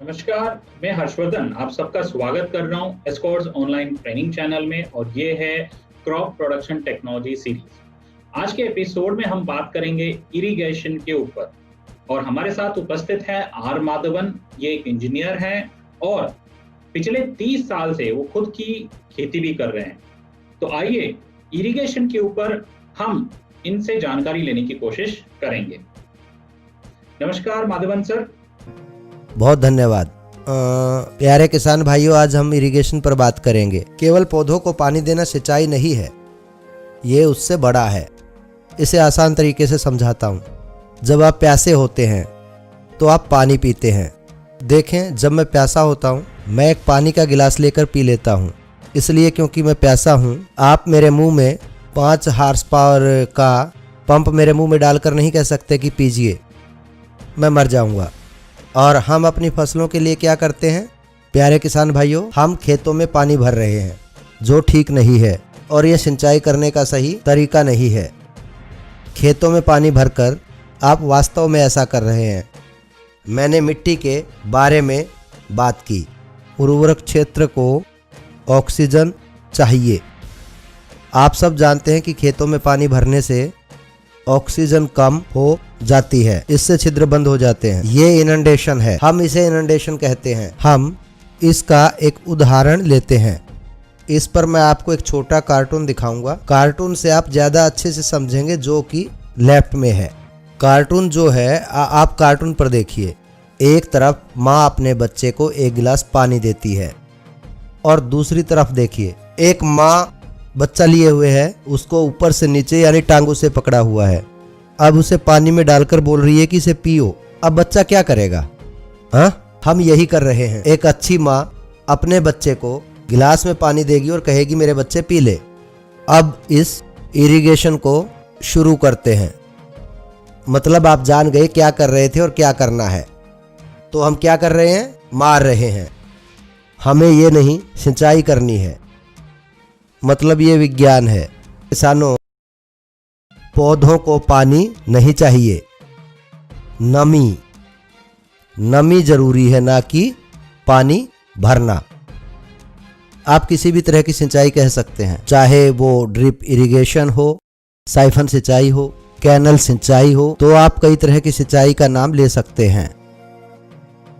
नमस्कार, मैं हर्षवर्धन आप सबका स्वागत कर रहा हूं एस्कॉर्ट्स ऑनलाइन ट्रेनिंग चैनल में और ये है क्रॉप प्रोडक्शन टेक्नोलॉजी सीरीज। आज के एपिसोड में हम बात करेंगे इरिगेशन के ऊपर और हमारे साथ उपस्थित है आर माधवन। ये एक इंजीनियर हैं और पिछले 30 साल से वो खुद की खेती भी कर रहे हैं। तो आइए इरिगेशन के ऊपर हम इनसे जानकारी लेने की कोशिश करेंगे। नमस्कार माधवन सर। बहुत धन्यवाद। प्यारे किसान भाइयों, आज हम इरिगेशन पर बात करेंगे। केवल पौधों को पानी देना सिंचाई नहीं है, ये उससे बड़ा है। इसे आसान तरीके से समझाता हूँ। जब आप प्यासे होते हैं तो आप पानी पीते हैं। देखें, जब मैं प्यासा होता हूँ मैं एक पानी का गिलास लेकर पी लेता हूँ, इसलिए क्योंकि मैं प्यासा हूँ। आप मेरे मुंह में 5 हॉर्स पावर का पंप मेरे मुंह में डालकर नहीं कह सकते कि पीजिए, मैं मर जाऊँगा। और हम अपनी फसलों के लिए क्या करते हैं प्यारे किसान भाइयों? हम खेतों में पानी भर रहे हैं, जो ठीक नहीं है और यह सिंचाई करने का सही तरीका नहीं है। खेतों में पानी भरकर आप वास्तव में ऐसा कर रहे हैं। मैंने मिट्टी के बारे में बात की। उर्वरक क्षेत्र को ऑक्सीजन चाहिए। आप सब जानते हैं कि खेतों में पानी भरने से ऑक्सीजन कम हो जाती है, इससे छिद्र बंद हो जाते हैं। ये इनंडेशन है, हम इसे इनंडेशन कहते हैं। हम इसका एक उदाहरण लेते हैं। इस पर मैं आपको एक छोटा कार्टून दिखाऊंगा। कार्टून से आप ज्यादा अच्छे से समझेंगे, जो कि लेफ्ट में है। कार्टून जो है आप कार्टून पर देखिए। एक तरफ माँ अपने बच्चे को एक गिलास पानी देती है और दूसरी तरफ देखिए, एक माँ बच्चा लिए हुए है, उसको ऊपर से नीचे यानी टांगों से पकड़ा हुआ है। अब उसे पानी में डालकर बोल रही है कि इसे पियो। अब बच्चा क्या करेगा? हम यही कर रहे हैं। एक अच्छी माँ अपने बच्चे को गिलास में पानी देगी और कहेगी मेरे बच्चे पी ले। अब इस इरिगेशन को शुरू करते हैं। मतलब आप जान गए क्या कर रहे थे और क्या करना है। तो हम क्या कर रहे हैं? मार रहे हैं। हमें ये नहीं सिंचाई करनी है, मतलब ये विज्ञान है। किसानों, पौधों को पानी नहीं चाहिए, नमी जरूरी है, ना कि पानी भरना। आप किसी भी तरह की सिंचाई कह सकते हैं, चाहे वो ड्रिप इरिगेशन हो, साइफन सिंचाई हो, कैनल सिंचाई हो। तो आप कई तरह की सिंचाई का नाम ले सकते हैं।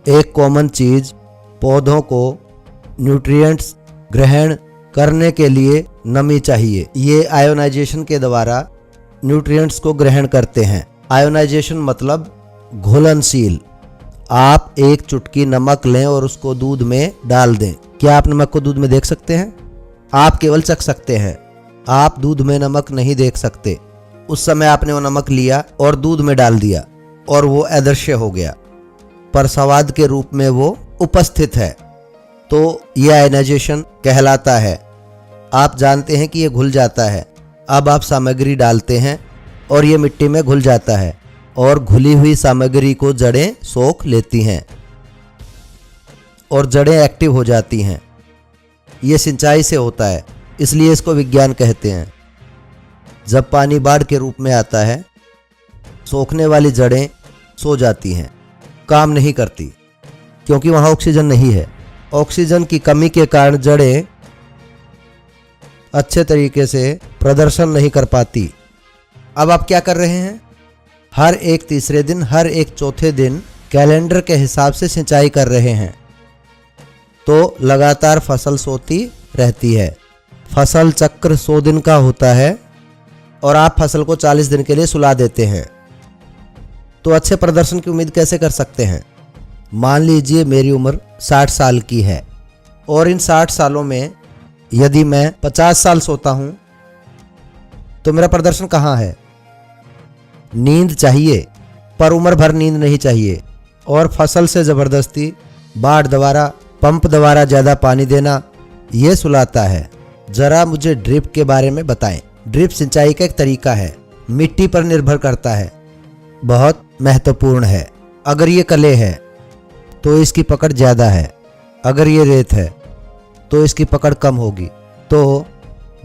एक कॉमन चीज, पौधों को न्यूट्रिएंट्स ग्रहण करने के लिए नमी चाहिए। ये आयोनाइजेशन के द्वारा न्यूट्रिएंट्स को ग्रहण करते हैं। आयोनाइजेशन मतलब घुलनशील। आप एक चुटकी नमक लें और उसको दूध में डाल दें। क्या आप नमक को दूध में देख सकते हैं? आप केवल चख सकते हैं, आप दूध में नमक नहीं देख सकते। उस समय आपने वो नमक लिया और दूध में डाल दिया और वो अदृश्य हो गया, पर स्वाद के रूप में वो उपस्थित है। तो यह आयोनाइजेशन कहलाता है। आप जानते हैं कि ये घुल जाता है। अब आप सामग्री डालते हैं और ये मिट्टी में घुल जाता है और घुली हुई सामग्री को जड़ें सोख लेती हैं और जड़ें एक्टिव हो जाती हैं। ये सिंचाई से होता है, इसलिए इसको विज्ञान कहते हैं। जब पानी बाढ़ के रूप में आता है, सोखने वाली जड़ें सो जाती हैं, काम नहीं करती, क्योंकि वहाँ ऑक्सीजन नहीं है। ऑक्सीजन की कमी के कारण जड़ें अच्छे तरीके से प्रदर्शन नहीं कर पाती। अब आप क्या कर रहे हैं? हर एक तीसरे दिन, हर एक चौथे दिन कैलेंडर के हिसाब से सिंचाई कर रहे हैं, तो लगातार फसल सोती रहती है। फसल चक्र 100 दिन का होता है और आप फसल को 40 दिन के लिए सुला देते हैं, तो अच्छे प्रदर्शन की उम्मीद कैसे कर सकते हैं? मान लीजिए मेरी उम्र 60 साल की है और इन 60 सालों में यदि मैं 50 साल सोता हूं तो मेरा प्रदर्शन कहाँ है? नींद चाहिए, पर उम्र भर नींद नहीं चाहिए। और फसल से जबरदस्ती बाढ़ द्वारा, पंप द्वारा ज़्यादा पानी देना, ये सुलाता है। जरा मुझे ड्रिप के बारे में बताएं। ड्रिप सिंचाई का एक तरीका है, मिट्टी पर निर्भर करता है, बहुत महत्वपूर्ण है। अगर ये कले है तो इसकी पकड़ ज़्यादा है, अगर ये रेत है तो इसकी पकड़ कम होगी। तो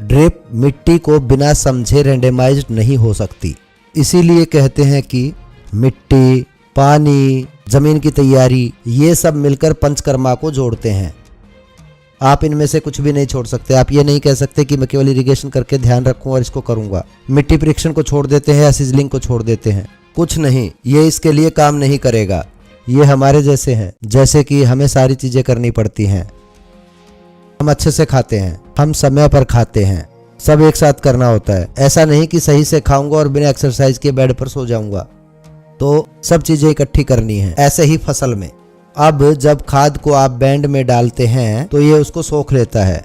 ड्रिप मिट्टी को बिना समझे रैंडमाइज्ड नहीं हो सकती। इसीलिए कहते हैं कि मिट्टी, पानी, जमीन की तैयारी, ये सब मिलकर पंचकर्मा को जोड़ते हैं। आप इनमें से कुछ भी नहीं छोड़ सकते। आप ये नहीं कह सकते कि मैं केवल इरिगेशन करके ध्यान रखूं और इसको करूंगा। मिट्टी परीक्षण को छोड़ देते हैं या सिजलिंग को छोड़ देते हैं, कुछ नहीं, ये इसके लिए काम नहीं करेगा। ये हमारे जैसे हैं, जैसे कि हमें सारी चीजें करनी पड़ती हैं। हम अच्छे से खाते हैं, हम समय पर खाते हैं, सब एक साथ करना होता है। ऐसा नहीं कि सही से खाऊंगा और बिना एक्सरसाइज के बेड पर सो जाऊंगा, तो सब चीजें इकट्ठी करनी है। ऐसे ही फसल में अब जब खाद को आप बैंड में डालते हैं तो ये उसको सोख लेता है।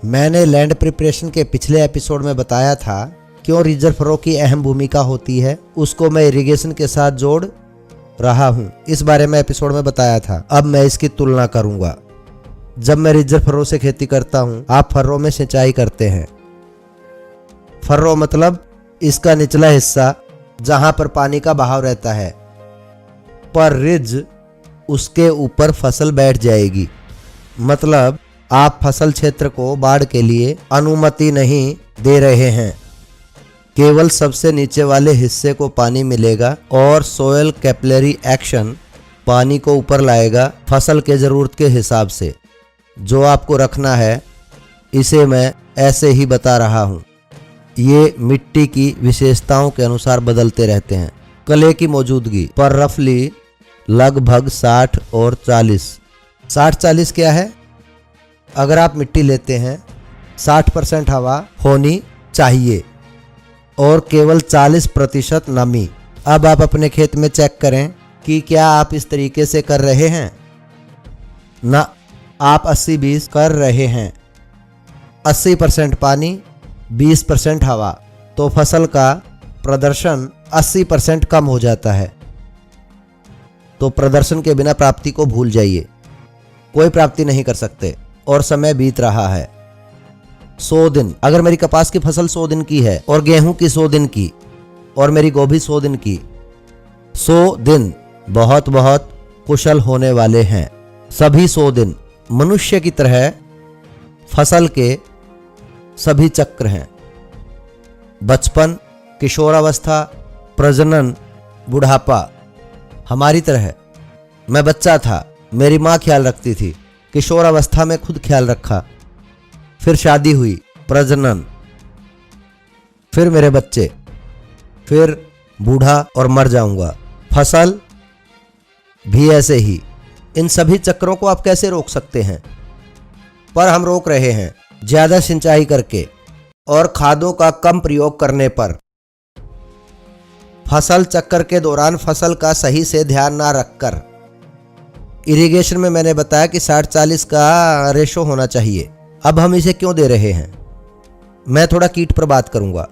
मैंने लैंड प्रिपरेशन के पिछले एपिसोड में बताया था क्यों रिजर्व रो की अहम भूमिका होती है, उसको मैं इरिगेशन के साथ जोड़ रहा हूं। इस बारे में एपिसोड में बताया था। अब मैं इसकी तुलना करूंगा। जब मैं रिजर्व फर्रो से खेती करता हूं, आप फर्रो में सिंचाई करते हैं। फर्रो मतलब इसका निचला हिस्सा जहां पर पानी का बहाव रहता है, पर रिज उसके ऊपर फसल बैठ जाएगी। मतलब आप फसल क्षेत्र को बाढ़ के लिए अनुमति नहीं दे रहे हैं, केवल सबसे नीचे वाले हिस्से को पानी मिलेगा और सोयल कैपिलरी एक्शन पानी को ऊपर लाएगा फसल के ज़रूरत के हिसाब से। जो आपको रखना है इसे मैं ऐसे ही बता रहा हूँ। ये मिट्टी की विशेषताओं के अनुसार बदलते रहते हैं। कले की मौजूदगी पर रफली लगभग 60 और 40। 60-40 क्या है? अगर आप मिट्टी लेते हैं 60% हवा होनी चाहिए और केवल 40% नमी। अब आप अपने खेत में चेक करें कि क्या आप इस तरीके से कर रहे हैं ना। आप 80-20 कर रहे हैं, 80% पानी 20% हवा, तो फसल का प्रदर्शन 80% कम हो जाता है। तो प्रदर्शन के बिना प्राप्ति को भूल जाइए, कोई प्राप्ति नहीं कर सकते। और समय बीत रहा है 100 दिन। अगर मेरी कपास की फसल 100 दिन की है और गेहूं की 100 दिन की और मेरी गोभी 100 दिन की, 100 दिन बहुत बहुत कुशल होने वाले हैं। सभी 100 दिन मनुष्य की तरह फसल के सभी चक्र हैं। बचपन, किशोरावस्था, प्रजनन, बुढ़ापा हमारी तरह। मैं बच्चा था, मेरी माँ ख्याल रखती थी, किशोरावस्था में खुद ख्याल रखा, फिर शादी हुई, प्रजनन, फिर मेरे बच्चे, फिर बूढ़ा और मर जाऊंगा। फसल भी ऐसे ही। इन सभी चक्रों को आप कैसे रोक सकते हैं? पर हम रोक रहे हैं ज्यादा सिंचाई करके और खादों का कम प्रयोग करने पर। फसल चक्र के दौरान फसल का सही से ध्यान ना रखकर। इरिगेशन में मैंने बताया कि 60-40 का रेशो होना चाहिए। अब हम इसे क्यों दे रहे हैं? मैं थोड़ा कीट पर बात करूंगा।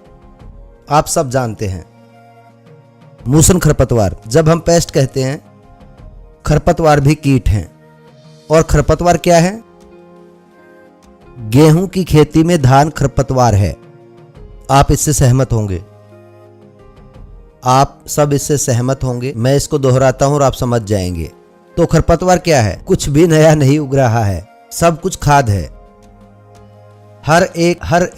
आप सब जानते हैं मूसन खरपतवार। जब हम पेस्ट कहते हैं, खरपतवार भी कीट हैं। और खरपतवार क्या है? गेहूं की खेती में धान खरपतवार है। आप इससे सहमत होंगे, आप सब इससे सहमत होंगे। मैं इसको दोहराता हूं और आप समझ जाएंगे। तो खरपतवार क्या है? कुछ भी नया नहीं उग रहा है, सब कुछ खाद है। हर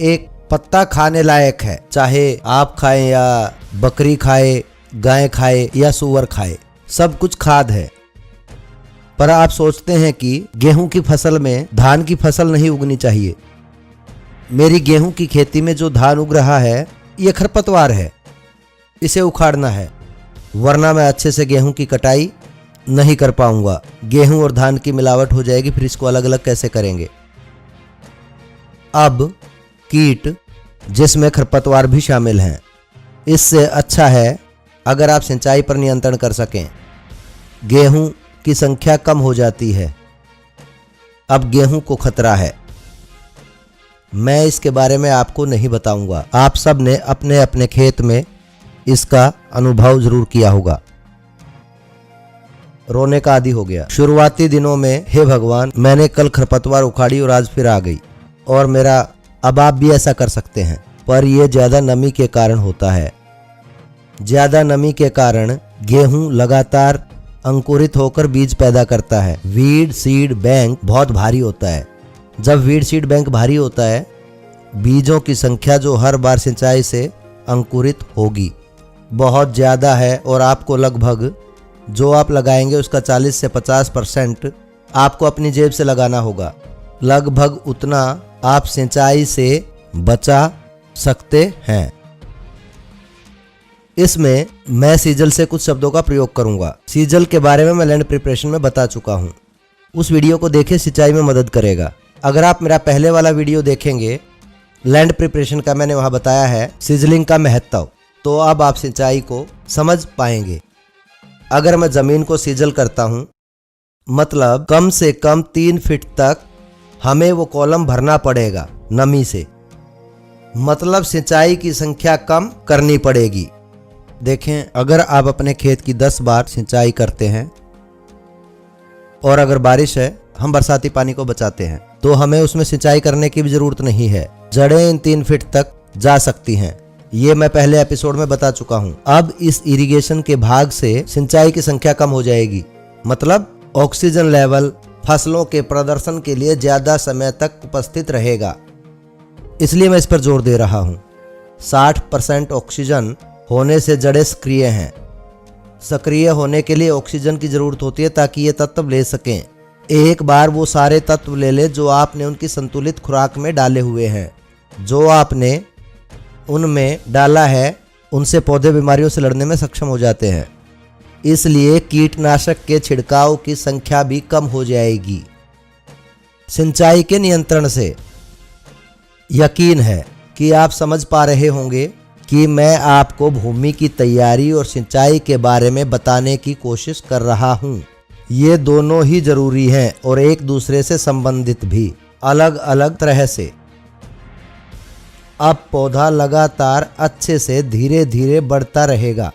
एक पत्ता खाने लायक है, चाहे आप खाएं या बकरी खाए, गाय खाए या सूअर खाए, सब कुछ खाद है। पर आप सोचते हैं कि गेहूं की फसल में धान की फसल नहीं उगनी चाहिए। मेरी गेहूं की खेती में जो धान उग रहा है ये खरपतवार है, इसे उखाड़ना है, वरना मैं अच्छे से गेहूं की कटाई नहीं कर पाऊंगा। गेहूं और धान की मिलावट हो जाएगी, फिर इसको अलग अलग कैसे करेंगे? अब कीट जिसमें खरपतवार भी शामिल हैं, इससे अच्छा है अगर आप सिंचाई पर नियंत्रण कर सकें। गेहूं की संख्या कम हो जाती है। अब गेहूं को खतरा है। मैं इसके बारे में आपको नहीं बताऊंगा। आप सब ने अपने अपने खेत में इसका अनुभव जरूर किया होगा। रोने का आदी हो गया। शुरुआती दिनों में हे भगवान, मैंने कल खरपतवार उखाड़ी और आज फिर आ गई और मेरा। अब आप भी ऐसा कर सकते हैं, पर यह ज्यादा नमी के कारण होता है। ज्यादा नमी के कारण गेहूं लगातार अंकुरित होकर बीज पैदा करता है। वीड सीड बैंक बहुत भारी होता है। जब वीड सीड बैंक भारी होता है, बीजों की संख्या जो हर बार सिंचाई से अंकुरित होगी बहुत ज्यादा है और आपको लगभग जो आप लगाएंगे उसका 40 से 50% आपको अपनी जेब से लगाना होगा। लगभग उतना आप सिंचाई से बचा सकते हैं। इसमें मैं सीजल से कुछ शब्दों का प्रयोग करूंगा। सीजल के बारे में मैं लैंड प्रिपरेशन में बता चुका हूं। उस वीडियो को देखें, सिंचाई में मदद करेगा। अगर आप मेरा पहले वाला वीडियो देखेंगे लैंड प्रिपरेशन का, मैंने वहां बताया है सीजलिंग का महत्व, तो अब आप सिंचाई को समझ पाएंगे। अगर मैं ज़मीन को सीजल करता हूं, मतलब कम से कम 3 फीट तक हमें वो कॉलम भरना पड़ेगा नमी से, मतलब सिंचाई की संख्या कम करनी पड़ेगी। देखें, अगर आप अपने खेत की 10 बार सिंचाई करते हैं और अगर बारिश है, हम बरसाती पानी को बचाते हैं, तो हमें उसमें सिंचाई करने की भी जरूरत नहीं है। जड़ें इन 3 फीट तक जा सकती हैं। ये मैं पहले एपिसोड में बता चुका हूं। अब इस इरिगेशन के भाग से सिंचाई की संख्या कम हो जाएगी, मतलब ऑक्सीजन लेवल फसलों के प्रदर्शन के लिए ज्यादा समय तक उपस्थित रहेगा। इसलिए मैं इस पर जोर दे रहा हूं। 60% ऑक्सीजन होने से जड़ें सक्रिय हैं। सक्रिय होने के लिए ऑक्सीजन की जरूरत होती है ताकि ये तत्व ले सकें। एक बार वो सारे तत्व ले ले जो आपने उनकी संतुलित खुराक में डाले हुए हैं। जो आपने उनमें डाला है, उनसे पौधे बीमारियों से लड़ने में सक्षम हो जाते हैं। इसलिए कीटनाशक के छिड़काव की संख्या भी कम हो जाएगी। सिंचाई के नियंत्रण से यकीन है कि आप समझ पा रहे होंगे कि मैं आपको भूमि की तैयारी और सिंचाई के बारे में बताने की कोशिश कर रहा हूं। ये दोनों ही जरूरी हैं और एक दूसरे से संबंधित भी, अलग अलग तरह से। अब पौधा लगातार अच्छे से धीरे धीरे बढ़ता रहेगा।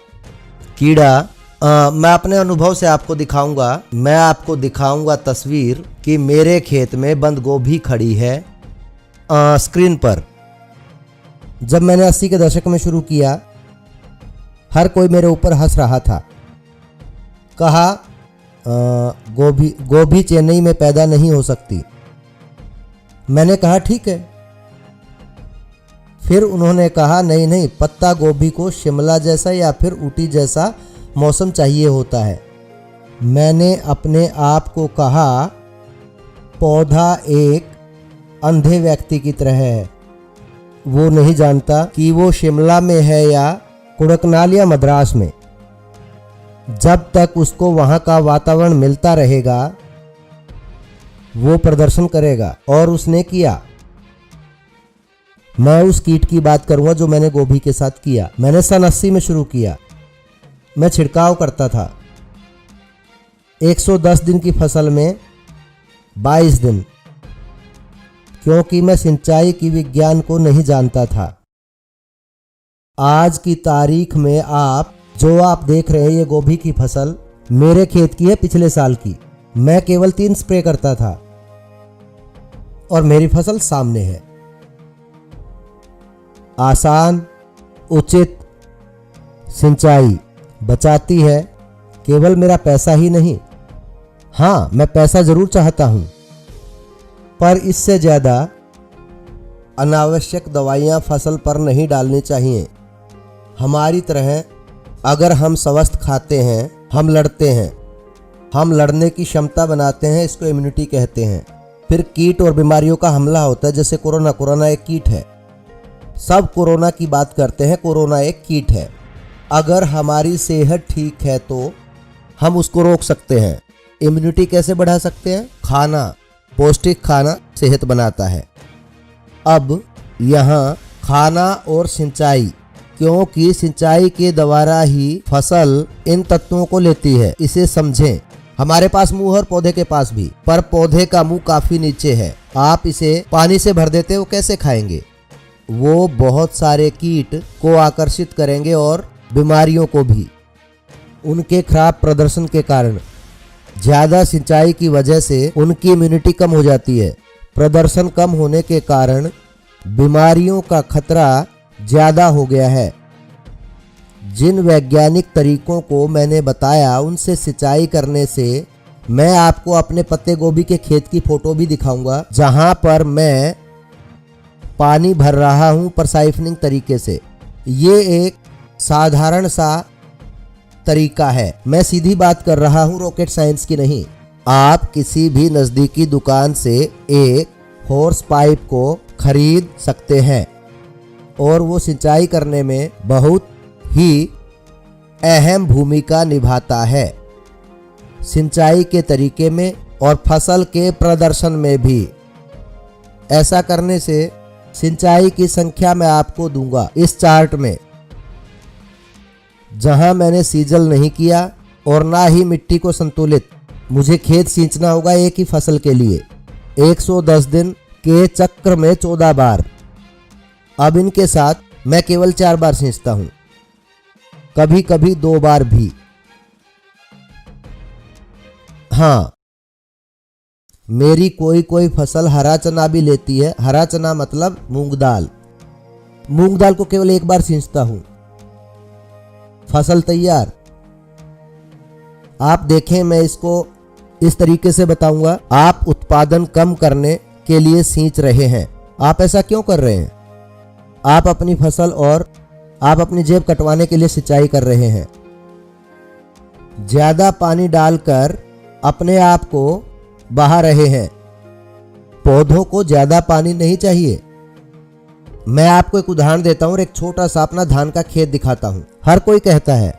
कीड़ा, मैं अपने अनुभव से आपको दिखाऊंगा। मैं आपको दिखाऊंगा तस्वीर कि मेरे खेत में बंद गोभी खड़ी है स्क्रीन पर। जब मैंने 80 के दशक में शुरू किया, हर कोई मेरे ऊपर हंस रहा था। कहा गोभी चेन्नई में पैदा नहीं हो सकती। मैंने कहा ठीक है। फिर उन्होंने कहा नहीं, पत्ता गोभी को शिमला जैसा या फिर ऊटी जैसा मौसम चाहिए होता है। मैंने अपने आप को कहा पौधा एक अंधे व्यक्ति की तरह है। वो नहीं जानता कि वो शिमला में है या कुड़कनाल या मद्रास में। जब तक उसको वहाँ का वातावरण मिलता रहेगा वो प्रदर्शन करेगा, और उसने किया। मैं उस कीट की बात करूंगा जो मैंने गोभी के साथ किया। मैंने सन 80 में शुरू किया। मैं छिड़काव करता था 110 दिन की फसल में 22 दिन, क्योंकि मैं सिंचाई की विज्ञान को नहीं जानता था। आज की तारीख में जो आप देख रहे हैं ये गोभी की फसल मेरे खेत की है, पिछले साल की। मैं केवल 3 स्प्रे करता था और मेरी फसल सामने है। आसान, उचित सिंचाई बचाती है केवल मेरा पैसा ही नहीं। हाँ, मैं पैसा जरूर चाहता हूं, पर इससे ज़्यादा अनावश्यक दवाइयाँ फसल पर नहीं डालनी चाहिए। हमारी तरह अगर हम स्वस्थ खाते हैं, हम लड़ते हैं, हम लड़ने की क्षमता बनाते हैं, इसको इम्यूनिटी कहते हैं। फिर कीट और बीमारियों का हमला होता है, जैसे कोरोना एक कीट है। सब कोरोना की बात करते हैं, कोरोना एक कीट है। अगर हमारी सेहत ठीक है तो हम उसको रोक सकते हैं। इम्यूनिटी कैसे बढ़ा सकते हैं? खाना, पौष्टिक खाना सेहत बनाता है। अब यहाँ खाना और सिंचाई, क्योंकि सिंचाई के द्वारा ही फसल इन तत्वों को लेती है, इसे समझें। हमारे पास मुंह और पौधे के पास भी, पर पौधे का मुंह काफी नीचे है। आप इसे पानी से भर देते हो, कैसे खाएंगे? वो बहुत सारे कीट को आकर्षित करेंगे और बीमारियों को भी। उनके खराब प्रदर्शन के कारण, ज्यादा सिंचाई की वजह से उनकी इम्यूनिटी कम हो जाती है। प्रदर्शन कम होने के कारण बीमारियों का खतरा ज्यादा हो गया है। जिन वैज्ञानिक तरीकों को मैंने बताया उनसे सिंचाई करने से, मैं आपको अपने पत्ते गोभी के खेत की फोटो भी दिखाऊंगा, जहां पर मैं पानी भर रहा हूं पर साइफनिंग तरीके से। ये एक साधारण सा तरीका है। मैं सीधी बात कर रहा हूँ, रॉकेट साइंस की नहीं। आप किसी भी नजदीकी दुकान से एक हॉर्स पाइप को खरीद सकते हैं और वो सिंचाई करने में बहुत ही अहम भूमिका निभाता है, सिंचाई के तरीके में और फसल के प्रदर्शन में भी। ऐसा करने से सिंचाई की संख्या मैं आपको दूंगा इस चार्ट में। जहां मैंने सीजल नहीं किया और ना ही मिट्टी को संतुलित, मुझे खेत सींचना होगा एक ही फसल के लिए 110 दिन के चक्र में 14 बार। अब इनके साथ मैं केवल 4 बार सींचता हूं, कभी कभी 2 बार भी। हाँ, मेरी कोई फसल हरा चना भी लेती है। हरा चना मतलब मूंग दाल। मूंग दाल को केवल 1 बार सींचता हूं, फसल तैयार। आप देखें, मैं इसको इस तरीके से बताऊंगा। आप उत्पादन कम करने के लिए सींच रहे हैं। आप ऐसा क्यों कर रहे हैं? आप अपनी फसल और आप अपनी जेब कटवाने के लिए सिंचाई कर रहे हैं। ज्यादा पानी डालकर अपने आप को बहा रहे हैं। पौधों को ज्यादा पानी नहीं चाहिए। मैं आपको एक उदाहरण देता हूं और एक छोटा सा अपना धान का खेत दिखाता हूं। हर कोई कहता है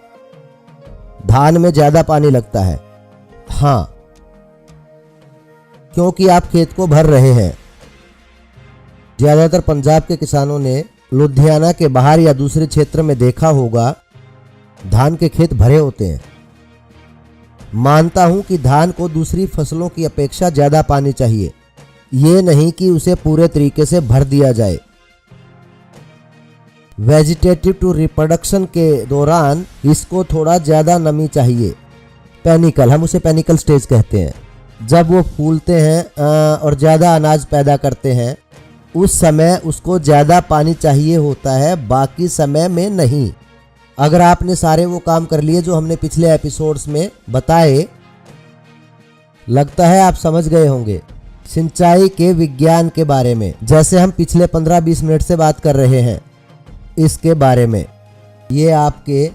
धान में ज्यादा पानी लगता है। हाँ, क्योंकि आप खेत को भर रहे हैं। ज्यादातर पंजाब के किसानों ने लुधियाना के बाहर या दूसरे क्षेत्र में देखा होगा, धान के खेत भरे होते हैं। मानता हूं कि धान को दूसरी फसलों की अपेक्षा ज्यादा पानी चाहिए, ये नहीं कि उसे पूरे तरीके से भर दिया जाए। वेजिटेटिव टू रिप्रोडक्शन के दौरान इसको थोड़ा ज्यादा नमी चाहिए। पेनिकल, हम उसे पेनिकल स्टेज कहते हैं। जब वो फूलते हैं और ज्यादा अनाज पैदा करते हैं, उस समय उसको ज्यादा पानी चाहिए होता है, बाकी समय में नहीं। अगर आपने सारे वो काम कर लिए जो हमने पिछले एपिसोड्स में बताए, लगता है आप समझ गए होंगे सिंचाई के विज्ञान के बारे में। जैसे हम पिछले 15-20 मिनट से बात कर रहे हैं इसके बारे में। ये आपके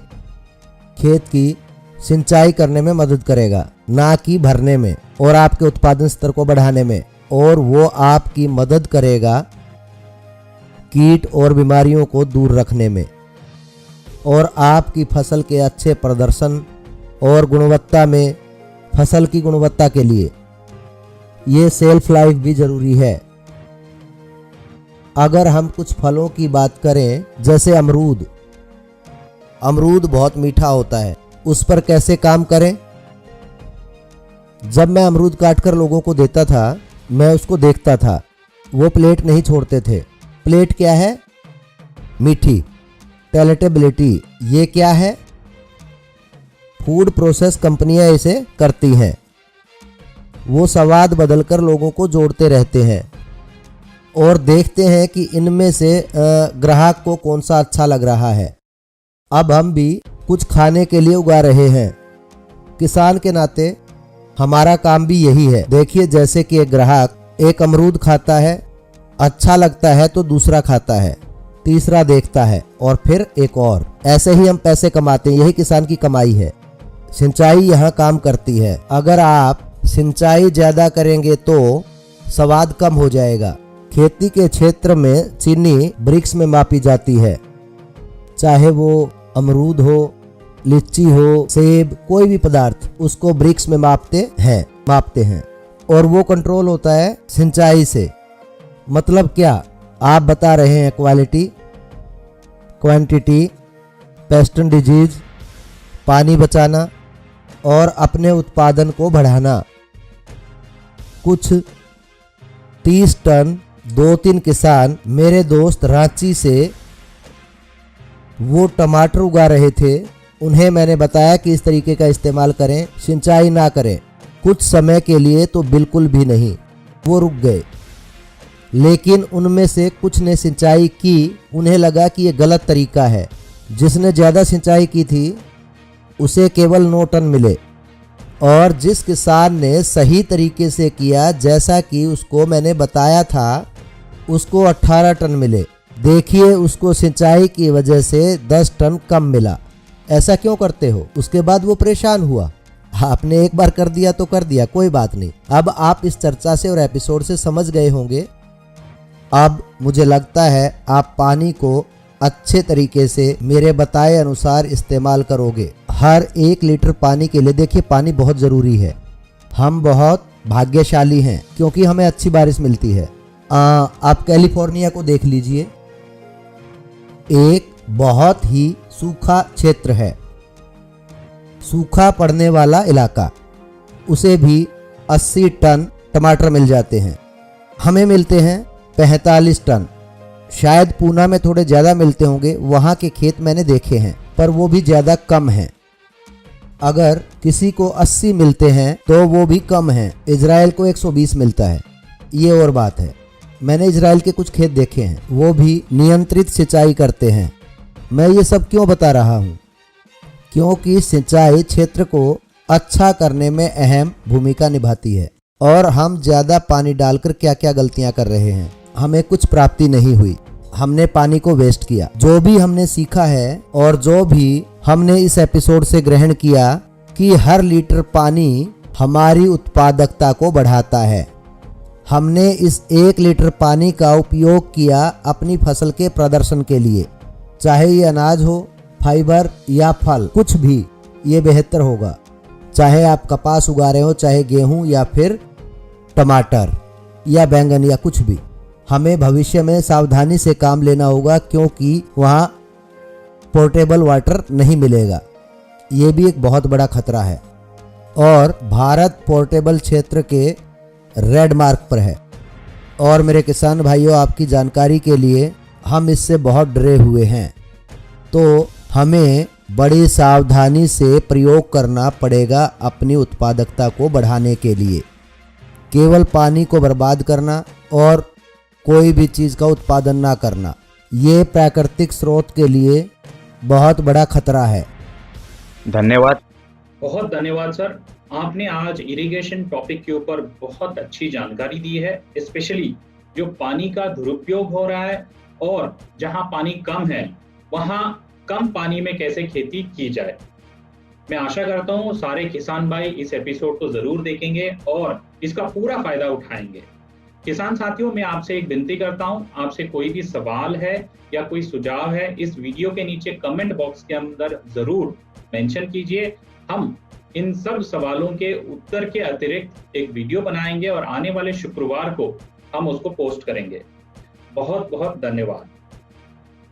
खेत की सिंचाई करने में मदद करेगा, ना कि भरने में, और आपके उत्पादन स्तर को बढ़ाने में। और वो आपकी मदद करेगा कीट और बीमारियों को दूर रखने में, और आपकी फसल के अच्छे प्रदर्शन और गुणवत्ता में, फसल की गुणवत्ता के लिए ये सेल्फ लाइफ भी जरूरी है। अगर हम कुछ फलों की बात करें, जैसे अमरूद बहुत मीठा होता है, उस पर कैसे काम करें? जब मैं अमरूद काटकर लोगों को देता था, मैं उसको देखता था, वो प्लेट नहीं छोड़ते थे। प्लेट क्या है? मीठी, पैलेटेबिलिटी। ये क्या है? फूड प्रोसेस कंपनियां इसे करती हैं। वो स्वाद बदलकर लोगों को जोड़ते रहते हैं और देखते हैं कि इनमें से ग्राहक को कौन सा अच्छा लग रहा है। अब हम भी कुछ खाने के लिए उगा रहे हैं। किसान के नाते हमारा काम भी यही है। देखिए, जैसे कि एक ग्राहक एक अमरूद खाता है, अच्छा लगता है तो दूसरा खाता है, तीसरा देखता है और फिर एक और। ऐसे ही हम पैसे कमाते हैं। यही किसान की कमाई है। सिंचाई यहाँ काम करती है। अगर आप सिंचाई ज्यादा करेंगे तो स्वाद कम हो जाएगा। खेती के क्षेत्र में चीनी ब्रिक्स में मापी जाती है, चाहे वो अमरूद हो, लीची हो, सेब, कोई भी पदार्थ, उसको ब्रिक्स में मापते हैं और वो कंट्रोल होता है सिंचाई से। मतलब क्या? आप बता रहे हैं quality, quantity, paste and disease, पानी बचाना और अपने उत्पादन को बढ़ाना। कुछ 30 टन 2-3 किसान, मेरे दोस्त रांची से, वो टमाटर उगा रहे थे। उन्हें मैंने बताया कि इस तरीके का इस्तेमाल करें, सिंचाई ना करें। कुछ समय के लिए तो बिल्कुल भी नहीं, वो रुक गए। लेकिन उनमें से कुछ ने सिंचाई की, उन्हें लगा कि ये गलत तरीका है। जिसने ज़्यादा सिंचाई की थी उसे केवल 9 टन मिले, और जिस किसान ने सही तरीके से किया, जैसा कि उसको मैंने बताया था, उसको 18 टन मिले। देखिए, उसको सिंचाई की वजह से 10 टन कम मिला। ऐसा क्यों करते हो? उसके बाद वो परेशान हुआ। आपने एक बार कर दिया तो कर दिया, कोई बात नहीं। अब आप इस चर्चा से और एपिसोड से समझ गए होंगे। अब मुझे लगता है आप पानी को अच्छे तरीके से मेरे बताए अनुसार इस्तेमाल करोगे। हर 1 लीटर पानी के लिए, देखिए पानी बहुत ज़रूरी है। हम बहुत भाग्यशाली हैं क्योंकि हमें अच्छी बारिश मिलती है। आप कैलिफोर्निया को देख लीजिए, एक बहुत ही सूखा क्षेत्र है, सूखा पड़ने वाला इलाका। उसे भी 80 टन टमाटर मिल जाते हैं, हमें मिलते हैं 45 टन। शायद पूना में थोड़े ज़्यादा मिलते होंगे, वहाँ के खेत मैंने देखे हैं, पर वो भी ज़्यादा कम हैं। अगर किसी को 80 मिलते हैं तो वो भी कम हैं। इजराइल को 120 मिलता है, ये और बात है। मैंने इजराइल के कुछ खेत देखे हैं, वो भी नियंत्रित सिंचाई करते हैं। मैं ये सब क्यों बता रहा हूँ? क्योंकि सिंचाई क्षेत्र को अच्छा करने में अहम भूमिका निभाती है। और हम ज़्यादा पानी डालकर क्या क्या गलतियाँ कर रहे हैं, हमें कुछ प्राप्ति नहीं हुई, हमने पानी को वेस्ट किया। जो भी हमने सीखा है और जो भी हमने इस एपिसोड से ग्रहण किया कि हर लीटर पानी हमारी उत्पादकता को बढ़ाता है। हमने इस 1 लीटर पानी का उपयोग किया अपनी फसल के प्रदर्शन के लिए, चाहे ये अनाज हो, फाइबर या फल, कुछ भी, ये बेहतर होगा। चाहे आप कपास उगा रहे हो, चाहे गेहूं या फिर टमाटर या बैंगन या कुछ भी, हमें भविष्य में सावधानी से काम लेना होगा क्योंकि वहाँ पोर्टेबल वाटर नहीं मिलेगा। ये भी एक बहुत बड़ा खतरा है। और भारत पोर्टेबल क्षेत्र के रेड मार्क पर है। और मेरे किसान भाइयों, आपकी जानकारी के लिए हम इससे बहुत डरे हुए हैं, तो हमें बड़ी सावधानी से प्रयोग करना पड़ेगा अपनी उत्पादकता को बढ़ाने के लिए। केवल पानी को बर्बाद करना और कोई भी चीज़ का उत्पादन ना करना, ये प्राकृतिक स्रोत के लिए बहुत बड़ा खतरा है। धन्यवाद। बहुत धन्यवाद सर, आपने आज इरिगेशन टॉपिक के ऊपर बहुत अच्छी जानकारी दी है। स्पेशली जो पानी का दुरुपयोग हो रहा है और जहां पानी कम है वहां कम पानी में कैसे खेती की जाए। मैं आशा करता हूं सारे किसान भाई इस एपिसोड को जरूर देखेंगे और इसका पूरा फायदा उठाएंगे। किसान साथियों, मैं आपसे एक विनती करता हूं, आपसे कोई भी सवाल है या कोई सुझाव है, इस वीडियो के नीचे कमेंट बॉक्स के अंदर जरूर मेंशन कीजिए। हम इन सब सवालों के उत्तर के अतिरिक्त एक वीडियो बनाएंगे और आने वाले शुक्रवार को हम उसको पोस्ट करेंगे। बहुत बहुत धन्यवाद।